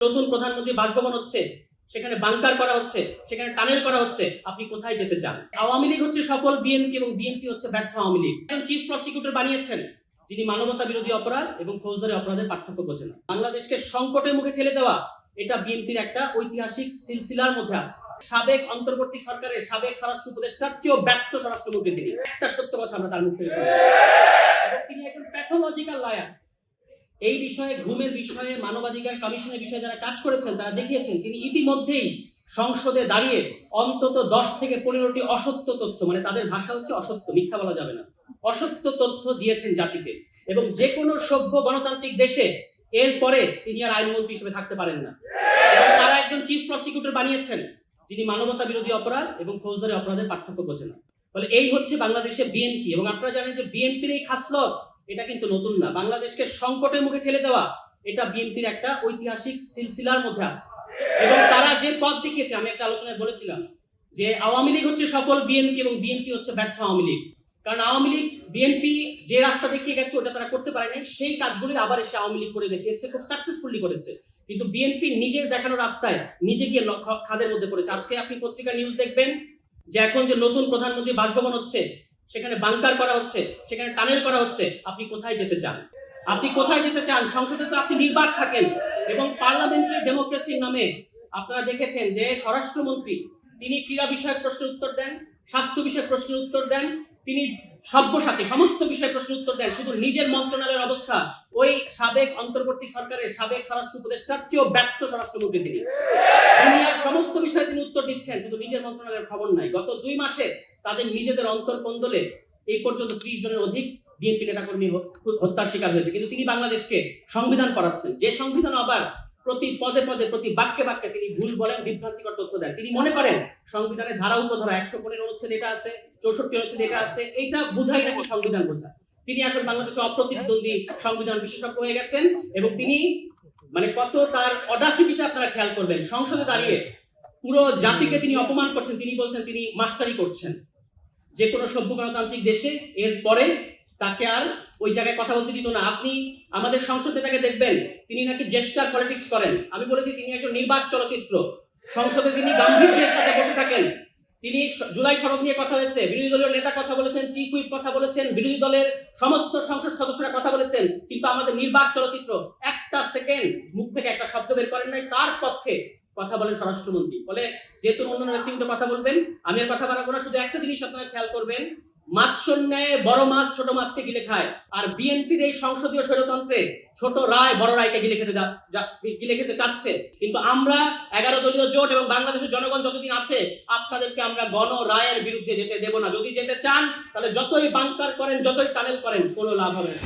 নতুন প্রধানমন্ত্রী বাসভবন হচ্ছে, সেখানে বাংকার করা হচ্ছে, সেখানে টানেল করা হচ্ছে, আপনি কোথায় যেতে চান? আওয়ামী লীগ হচ্ছে সফল বিএনপি এবং বিএনপি হচ্ছে ব্যর্থ আওয়ামী লীগ। একজন চিফ প্রসিকিউটর বানিয়েছেন যিনি মানবতা বিরোধী অপরাধ এবং ফৌজদারি অপরাধের পার্থক্য বোঝেন না। বাংলাদেশকে সংকটের মুখে ঠেলে দেওয়া এটা বিএনপির একটা ঐতিহাসিক সিলসিলার মধ্যে আছে। সাবেক অন্তর্বর্তী সরকারের সাবেক স্বরাষ্ট্র উপদেষ্টার চেয়েও ব্যর্থ স্বরাষ্ট্রমন্ত্রী তিনি। একটা সত্য কথা আমরা তার মুখ থেকে শুনি, এবং তিনি একজন প্যাথোলজিক্যাল লায়ার। এই বিষয়ে ঘুমের বিষয়ে মানবাধিকার কমিশনের বিষয়ে যারা কাজ করেছেন তারা দেখিয়েছেন তিনি ইতিমধ্যেই সংসদে দাঁড়িয়ে অন্তত 10 থেকে 15টি অসত্য তথ্য, মানে তাদের ভাষা হচ্ছে অসত্য, মিথ্যা বলা যাবে না, অসত্য তথ্য দিয়েছেন জাতিকে। এবং যে কোনো সভ্য গণতান্ত্রিক দেশে এরপরে তিনি আর আইনমন্ত্রী হিসেবে থাকতে পারেন না। এবং তারা একজন চিফ প্রসিকিউটর বানিয়েছেন যিনি মানবতা বিরোধী অপরাধ এবং ফৌজদারি অপরাধের পার্থক্য বোঝেন না। ফলে এই হচ্ছে বাংলাদেশে বিএনপি। এবং আপনারা জানেন যে বিএনপির এই খাসলত এটা কিন্তু নতুন না। বাংলাদেশকে সংকটের মুখে ঠেলে দেওয়া এটা বিএনপির একটা ঐতিহাসিক সিলসিলার মধ্যে আছে। এবং তারা যে পথ দেখিয়েছে, আমি একটা আলোচনায় বলেছিলাম যে আওয়ামী লীগ হচ্ছে সফল বিএনপি এবং বিএনপি হচ্ছে ব্যর্থ আওয়ামী লীগ। কারণ আওয়ামী লীগ বিএনপি যে রাস্তা দেখিয়ে গেছে ওটা তারা করতে পারেনি, সেই কাজগুলি আবার এসে আওয়ামী লীগ করে দেখিয়েছে, খুব সাকসেসফুলি করেছে। কিন্তু বিএনপি নিজের দেখানো রাস্তায় নিজে গিয়ে খাদের মধ্যে পড়েছে। আজকে আপনি পত্রিকা নিউজ দেখবেন যে এখন যে নতুন প্রধানমন্ত্রী বাসভবন হচ্ছে, সেখানে বাংকার করা হচ্ছে, সেখানে টানেল করা হচ্ছে, আপনি কোথায় যেতে চান? আপনি কোথায় যেতে চান? সংসদে তো আপনি নির্বাক থাকেন। এবং পার্লামেন্টারি ডেমোক্রেসির নামে আপনারা দেখেছেন যে স্বরাষ্ট্রমন্ত্রী তিনি ক্রীড়া বিষয়ক প্রশ্নের উত্তর দেন, স্বাস্থ্য বিষয়ক প্রশ্নের উত্তর দেন, তিনি সব্যসাচী সমস্ত বিষয়ে প্রশ্নের উত্তর দেন। শুধু নিজের মন্ত্রণালয়ের অবস্থা ওই সাবেক অন্তর্বর্তী সরকারের সাবেক স্বরাষ্ট্র উপদেষ্টার চেয়েও ব্যর্থ স্বরাষ্ট্রমন্ত্রী তিনি। দুনিয়ার সমস্ত বিষয়ে তিনি উত্তর দিচ্ছেন, শুধু নিজের মন্ত্রণালয়ের খবর নাই। গত 2 মাসে তাদের নিজেদের অন্তর্কন্দলে এই পর্যন্ত 30 জনের অধিক বিএনপি নেতাকর্মী হত্যার শিকার হয়েছে। কিন্তু তিনি বাংলাদেশকে সংবিধান পড়াচ্ছেন, যে সংবিধান আবার প্রতি পদে পদে প্রতি বাক্যে বাক্যে তিনি ভুল বলেন, বিভ্রান্তিকর তথ্য দেন। তিনি মনে করেন সংবিধানের ধারা উপধারা 115 অনুচ্ছেদ এটা আছে, 64 অনুচ্ছেদ এটা আছে, এইটা বুঝাই নাকি সংবিধান বোঝা। তিনি এখন বাংলাদেশে অপ্রতিদ্বন্দ্বী সংবিধান বিশেষজ্ঞ হয়ে গেছেন। এবং তিনি মানে কত তার অডাসিটিটা আপনারা খেয়াল করবেন, সংসদে দাঁড়িয়ে পুরো জাতিকে তিনি অপমান করছেন। তিনি বলছেন তিনি মাস্টারি করছেন। যে কোনো সভ্য গণতান্ত্রিক দেশে এর পরে তাকে আর ওই জায়গায় কথা বলতে দিত না। আপনি আমাদের সংসদ নেতাকে দেখবেন তিনি নাকি জেস্টার পলিটিক্স করেন। আমি বলেছি তিনি একজন নির্বাক চলচ্চিত্র। সংসদে তিনি গাম্ভীর্যের সাথে বসে থাকেন। তিনি জুলাই সনদ নিয়ে কথা হয়েছে, বিরোধী দলের নেতা কথা বলেছেন, চিফ হুইপ কথা বলেছেন, বিরোধী দলের সমস্ত সংসদ সদস্যরা কথা বলেছেন, কিন্তু আমাদের নির্বাক চলচ্চিত্র একটা সেকেন্ড মুখ থেকে একটা শব্দ বের করেন নাই। তার পক্ষে কথা বলেন স্বরাষ্ট্রমন্ত্রী। ফলে যেহেতু অন্যান্য নেতৃত্ব কথা বলবেন, আমি আর কথা বাড়াবো না। শুধু একটা জিনিস আপনারা খেয়াল করবেন, মাছর ন্যায় বড় মাছ ছোট মাছকে গিলে খায়। আর বিএনপির এই সংসদীয় স্বৈরতন্ত্রে ছোট রায় বড় রায়কে গিলে খেতে চাচ্ছে। কিন্তু আমরা 11 দলীয় জোট এবং বাংলাদেশের জনগণ যতদিন আছে আপনাদেরকে আমরা গণ রায়ের বিরুদ্ধে যেতে দেব না। যদি যেতে চান তাহলে যতই বাংকার করেন, যতই টানেল করেন, কোনো লাভ হবে না।